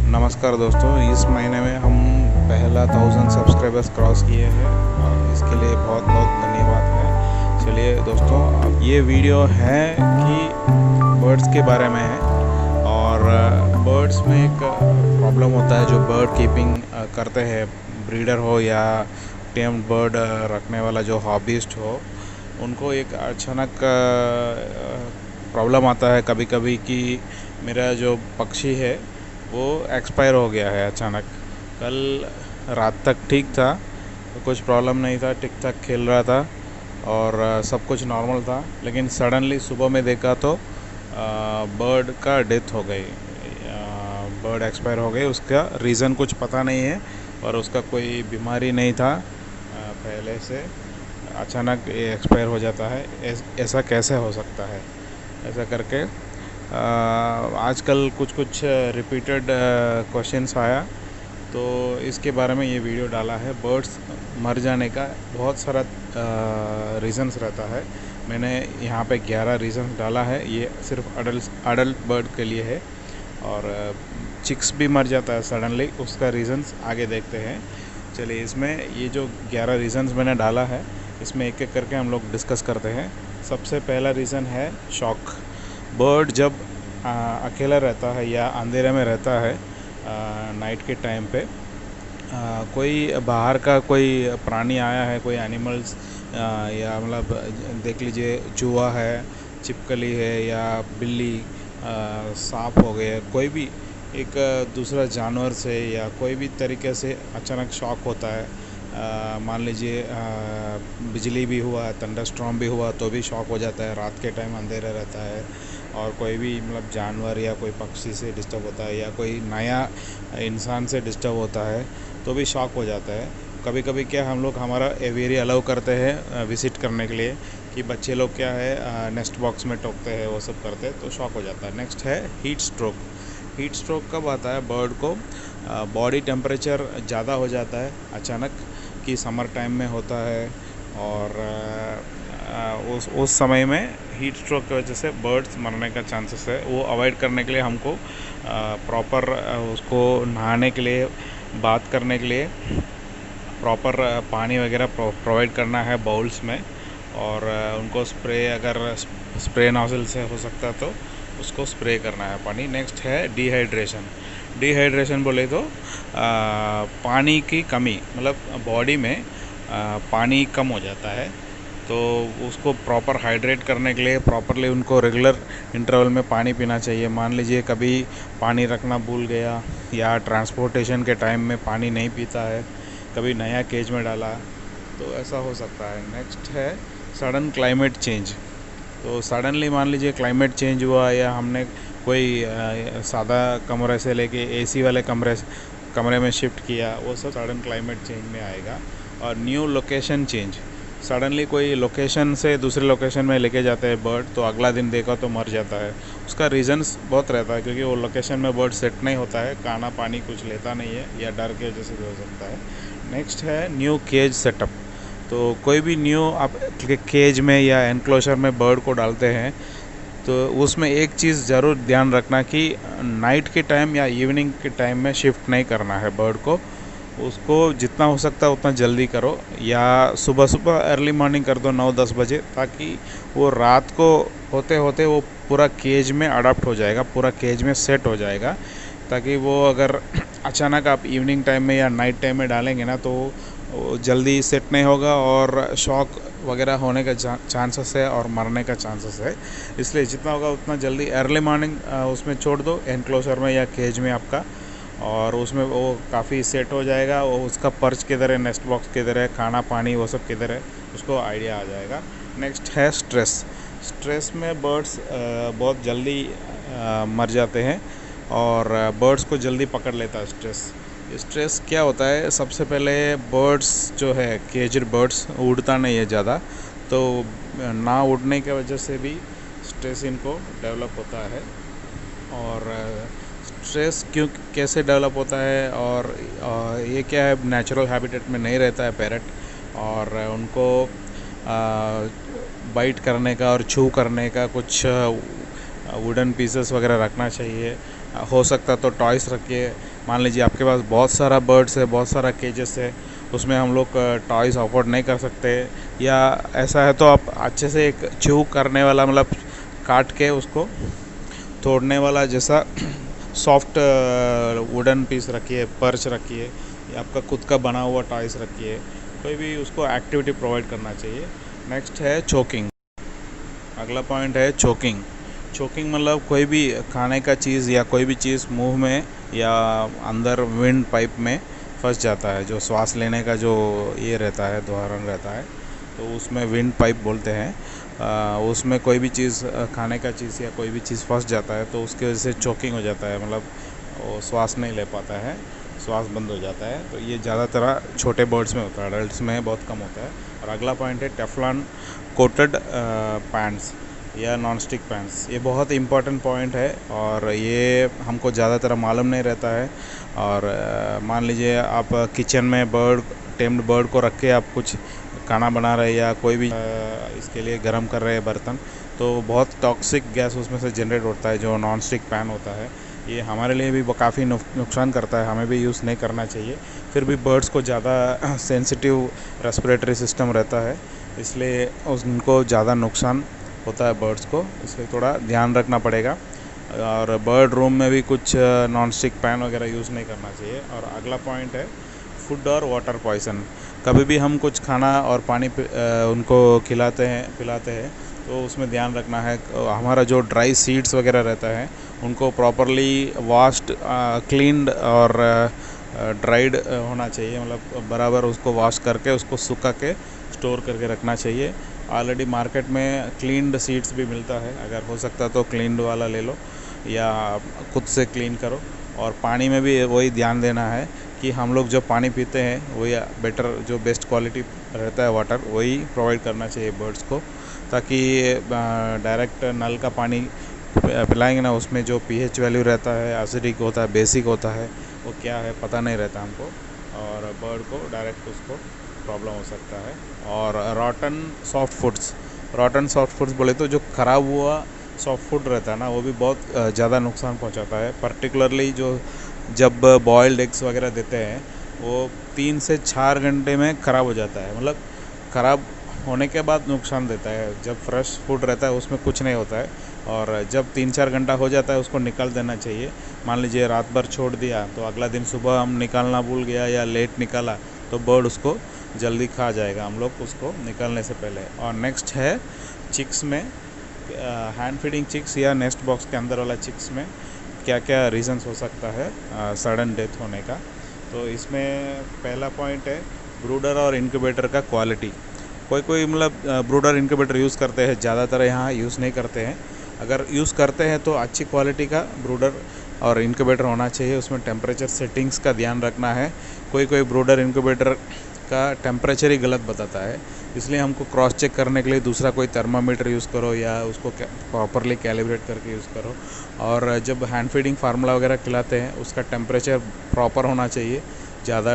नमस्कार दोस्तों, इस महीने में हम पहला 1000 सब्सक्राइबर्स क्रॉस किए हैं और इसके लिए बहुत बहुत धन्यवाद है। चलिए दोस्तों, अब ये वीडियो है कि बर्ड्स के बारे में है। और बर्ड्स में एक प्रॉब्लम होता है जो बर्ड कीपिंग करते हैं, ब्रीडर हो या टेम्ड बर्ड रखने वाला जो हॉबिस्ट हो, उनको एक अचानक प्रॉब्लम आता है कभी कभी कि मेरा जो पक्षी है वो एक्सपायर हो गया है अचानक। कल रात तक ठीक था, तो कुछ प्रॉब्लम नहीं था, ठीक ठाक खेल रहा था और सब कुछ नॉर्मल था। लेकिन सडनली सुबह में देखा तो बर्ड का डेथ हो गई, बर्ड एक्सपायर हो गई। उसका रीज़न कुछ पता नहीं है और उसका कोई बीमारी नहीं था पहले से, अचानक ये एक्सपायर हो जाता है। ऐसा कैसे हो सकता है? ऐसा करके आजकल कुछ रिपीटेड क्वेश्चंस आया, तो इसके बारे में ये वीडियो डाला है। बर्ड्स मर जाने का बहुत सारा रीज़न्स रहता है। मैंने यहाँ पे 11 रीज़न्स डाला है। ये सिर्फ अडल्ट बर्ड के लिए है और चिक्स भी मर जाता है सडनली, उसका रीज़न्स आगे देखते हैं। चलिए, इसमें ये जो 11 रीज़न्स मैंने डाला है, इसमें एक एक करके हम लोग डिस्कस करते हैं। सबसे पहला रीज़न है शॉक। बर्ड जब अकेला रहता है या अंधेरे में रहता है नाइट के टाइम पे, कोई बाहर का कोई प्राणी आया है, कोई एनिमल्स या मतलब देख लीजिए चूहा है, छिपकली है या बिल्ली, सांप हो गए, कोई भी एक दूसरा जानवर से या कोई भी तरीके से अचानक शॉक होता है। मान लीजिए बिजली भी हुआ, थंडरस्टॉर्म भी हुआ तो भी शॉक हो जाता है। रात के टाइम अंधेरा रहता है और कोई भी मतलब जानवर या कोई पक्षी से डिस्टर्ब होता है या कोई नया इंसान से डिस्टर्ब होता है तो भी शॉक हो जाता है। कभी कभी क्या हम लोग हमारा एवियरी अलाउ करते हैं विज़िट करने के लिए, कि बच्चे लोग क्या है नेस्ट बॉक्स में टोकते हैं, वो सब करते हैं तो शॉक हो जाता है। नेक्स्ट है हीट स्ट्रोक। हीट स्ट्रोक कब आता है? बर्ड को बॉडी टेम्परेचर ज़्यादा हो जाता है अचानक, कि समर टाइम में होता है और उस समय में हीट स्ट्रोक की वजह से बर्ड्स मरने का चांसेस है। वो अवॉइड करने के लिए हमको प्रॉपर उसको नहाने के लिए, बात करने के लिए प्रॉपर पानी वगैरह प्रोवाइड करना है बाउल्स में, और उनको स्प्रे, अगर स्प्रे नोजल से हो सकता तो उसको स्प्रे करना है पानी। नेक्स्ट है डिहाइड्रेशन। डिहाइड्रेशन बोले तो पानी की कमी, मतलब बॉडी में पानी कम हो जाता है, तो उसको प्रॉपर हाइड्रेट करने के लिए प्रॉपरली उनको रेगुलर इंटरवल में पानी पीना चाहिए। मान लीजिए कभी पानी रखना भूल गया या ट्रांसपोर्टेशन के टाइम में पानी नहीं पीता है, कभी नया केज में डाला, तो ऐसा हो सकता है। नेक्स्ट है सडन क्लाइमेट चेंज। तो सडनली मान लीजिए क्लाइमेट चेंज हुआ या हमने कोई सादा कमरे से लेके एसी वाले कमरे में शिफ्ट किया, वो सब सडन क्लाइमेट चेंज में आएगा। और न्यू लोकेशन चेंज, सडनली कोई लोकेशन से दूसरे लोकेशन में लेके जाते हैं बर्ड, तो अगला दिन देखा तो मर जाता है। उसका रीज़न्स बहुत रहता है, क्योंकि वो लोकेशन में बर्ड सेट नहीं होता है, खाना पानी कुछ लेता नहीं है या डर के वजह से भी हो सकता है। नेक्स्ट है न्यू केज सेटअप। तो कोई भी न्यू आप केज में या एनक्लोजर में बर्ड को डालते हैं तो उसमें एक चीज़ ज़रूर ध्यान रखना कि नाइट के टाइम या इवनिंग के टाइम में शिफ्ट नहीं करना है बर्ड को। उसको जितना हो सकता है उतना जल्दी करो, या सुबह सुबह अर्ली मॉर्निंग कर दो 9-10 बजे, ताकि वो रात को होते होते वो पूरा केज में अडाप्ट हो जाएगा, पूरा केज में सेट हो जाएगा, ताकि वो अगर अचानक आप इवनिंग टाइम में या नाइट टाइम में डालेंगे ना तो वो जल्दी सेट नहीं होगा और शॉक वगैरह होने का चांसेस है और मरने का चांसेस है। इसलिए जितना होगा उतना जल्दी अर्ली मॉर्निंग उसमें छोड़ दो, एनक्लोजर में या केज में आपका, और उसमें वो काफ़ी सेट हो जाएगा। वो उसका पर्च किधर है, नेस्ट बॉक्स किधर है, खाना पानी वो सब किधर है, उसको आइडिया आ जाएगा। नेक्स्ट है स्ट्रेस। स्ट्रेस में बर्ड्स बहुत जल्दी मर जाते हैं और बर्ड्स को जल्दी पकड़ लेता है स्ट्रेस। स्ट्रेस क्या होता है? सबसे पहले बर्ड्स जो है, केजड बर्ड्स उड़ता नहीं है ज़्यादा, तो ना उड़ने की वजह से भी स्ट्रेस इनको डेवलप होता है। और स्ट्रेस कैसे डेवलप होता है, और ये क्या है, नेचुरल हैबिटेट में नहीं रहता है पैरट, और उनको बाइट करने का और छू करने का कुछ वुडन पीसेस वगैरह रखना चाहिए। हो सकता तो टॉयस रखिए, मान लीजिए आपके पास बहुत सारा बर्ड्स है, बहुत सारा केजेस है, उसमें हम लोग टॉयज़ अफोर्ड नहीं कर सकते, या ऐसा है तो आप अच्छे से एक च्यू करने वाला, मतलब काट के उसको तोड़ने वाला जैसा सॉफ्ट वुडन पीस रखिए, पर्च रखिए, या आपका खुद का बना हुआ टॉयज़ रखिए, कोई भी उसको एक्टिविटी प्रोवाइड करना चाहिए। नेक्स्ट है चोकिंग। अगला पॉइंट है चोकिंग। चोकिंग मतलब कोई भी खाने का चीज़ या कोई भी चीज़ मुंह में या अंदर विंड पाइप में फंस जाता है, जो श्वास लेने का जो ये रहता है, द्वारण रहता है, तो उसमें विंड पाइप बोलते हैं। उसमें कोई भी चीज़, खाने का चीज़ या कोई भी चीज़ फंस जाता है तो उसकी वजह से चोकिंग हो जाता है, मतलब वो श्वास नहीं ले पाता है, श्वास बंद हो जाता है। तो ये ज़्यादातर छोटे बर्ड्स में होता है, अडल्ट्स में बहुत कम होता है। और अगला पॉइंट है टेफ्लॉन कोटेड पैंट्स या नॉन स्टिक पैंट्स। ये बहुत इंपॉर्टेंट पॉइंट है और ये हमको ज़्यादातर मालूम नहीं रहता है। और मान लीजिए आप किचन में टेम्ड बर्ड को रख के आप कुछ खाना बना रहे या कोई भी इसके लिए गर्म कर रहे हैं बर्तन, तो बहुत टॉक्सिक गैस उसमें से जनरेट होता है, जो नॉन स्टिक पैन होता है। ये हमारे लिए भी काफ़ी नुकसान करता है, हमें भी यूज़ नहीं करना चाहिए। फिर भी बर्ड्स को ज़्यादा सेंसिटिव रेस्पिरेटरी सिस्टम रहता है, इसलिए उनको ज़्यादा नुकसान होता है बर्ड्स को, इसलिए थोड़ा ध्यान रखना पड़ेगा। और बर्ड रूम में भी कुछ नॉन स्टिक पैन वगैरह यूज़ नहीं करना चाहिए। और अगला पॉइंट है फूड और वाटर पॉइजन। कभी भी हम कुछ खाना और पानी उनको पिलाते हैं तो उसमें ध्यान रखना है, हमारा जो ड्राई सीड्स वगैरह रहता है उनको प्रॉपरली वॉश्ड, क्लीन्ड और ड्राइड होना चाहिए, मतलब बराबर उसको वॉश करके उसको सुखा के स्टोर करके रखना चाहिए। ऑलरेडी मार्केट में क्लीन्ड सीड्स भी मिलता है, अगर हो सकता तो क्लीन्ड वाला ले लो या खुद से क्लीन करो। और पानी में भी वही ध्यान देना है कि हम लोग जो पानी पीते हैं वही बेटर, जो बेस्ट क्वालिटी रहता है वाटर, वही प्रोवाइड करना चाहिए बर्ड्स को, ताकि डायरेक्ट नल का पानी पिलाएंगे ना, उसमें जो पीएच वैल्यू रहता है, एसिडिक होता है, बेसिक होता है, वो क्या है पता नहीं रहता हमको, और बर्ड को डायरेक्ट उसको प्रॉब्लम हो सकता है। और रॉटन सॉफ्ट फूड्स बोले तो जो ख़राब हुआ सॉफ्ट फूड रहता है ना, वो भी बहुत ज़्यादा नुकसान पहुंचाता है। पर्टिकुलरली जो जब बॉयल्ड एग्स वगैरह देते हैं वो 3 से 4 घंटे में ख़राब हो जाता है, मतलब ख़राब होने के बाद नुकसान देता है। जब फ्रेश फूड रहता है उसमें कुछ नहीं होता है, और जब 3-4 घंटा हो जाता है उसको निकाल देना चाहिए। मान लीजिए रात भर छोड़ दिया तो अगला दिन सुबह हम निकालना भूल गया या लेट निकाला तो बर्ड उसको जल्दी खा जाएगा, हम लोग उसको निकालने से पहले। और नेक्स्ट है चिक्स में, हैंड फीडिंग चिक्स या नेस्ट बॉक्स के अंदर वाला चिक्स में क्या क्या रीज़न्स हो सकता है सडन डेथ होने का। तो इसमें पहला पॉइंट है ब्रूडर और इनक्यूबेटर का क्वालिटी। कोई मतलब ब्रूडर इनक्यूबेटर यूज़ करते हैं, ज़्यादातर यहाँ यूज़ नहीं करते हैं। अगर यूज़ करते हैं तो अच्छी क्वालिटी का ब्रूडर और इनक्यूबेटर होना चाहिए, उसमें टेम्परेचर सेटिंग्स का ध्यान रखना है। कोई ब्रूडर इनक्यूबेटर का टेम्परेचर ही गलत बताता है, इसलिए हमको क्रॉस चेक करने के लिए दूसरा कोई थर्मामीटर यूज़ करो या उसको प्रॉपरली कैलिब्रेट करके यूज़ करो। और जब हैंड फीडिंग फार्मूला वगैरह खिलाते हैं उसका टेम्परेचर प्रॉपर होना चाहिए, ज़्यादा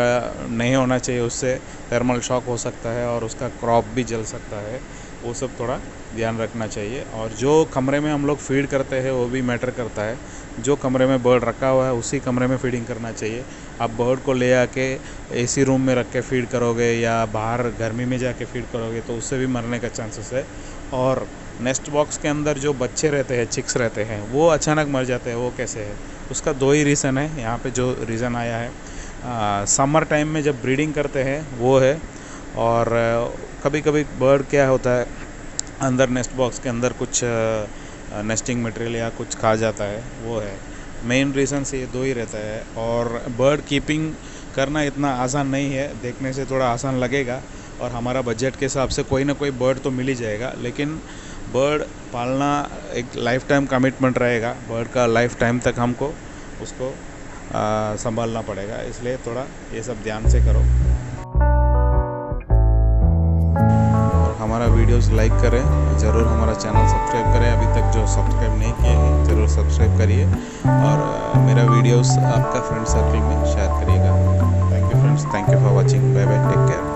नहीं होना चाहिए, उससे थर्मल शॉक हो सकता है और उसका क्रॉप भी जल सकता है, वो सब थोड़ा ध्यान रखना चाहिए। और जो कमरे में हम लोग फीड करते हैं वो भी मैटर करता है, जो कमरे में बर्ड रखा हुआ है उसी कमरे में फीडिंग करना चाहिए। आप बर्ड को ले आके एसी रूम में रख के फीड करोगे या बाहर गर्मी में जाके फीड करोगे तो उससे भी मरने का चांसेस है। और नेस्ट बॉक्स के अंदर जो बच्चे रहते हैं, चिक्स रहते हैं, वो अचानक मर जाते हैं, वो कैसे है? उसका 2 ही रीज़न है यहाँ पे, जो रीज़न आया है समर टाइम में जब ब्रीडिंग करते हैं वो है, और कभी कभी बर्ड क्या होता है अंदर नेस्ट बॉक्स के अंदर कुछ नेस्टिंग मटेरियल या कुछ खा जाता है, वो है मेन रीज़न। से ये 2 ही रहता है। और बर्ड कीपिंग करना इतना आसान नहीं है, देखने से थोड़ा आसान लगेगा और हमारा बजट के हिसाब से कोई ना कोई बर्ड तो मिल ही जाएगा, लेकिन बर्ड पालना एक लाइफ टाइम कमिटमेंट रहेगा। बर्ड का लाइफ टाइम तक हमको उसको संभालना पड़ेगा, इसलिए थोड़ा ये सब ध्यान से करो। और हमारा वीडियोस लाइक करें, ज़रूर हमारा चैनल सब्सक्राइब करें, अभी तक जो सब्सक्राइब नहीं किए हैं ज़रूर सब्सक्राइब करिए, और मेरा वीडियोस आपका फ्रेंड सर्कल में शेयर करिएगा। Thank you friends, thank you for watching, bye bye, take care.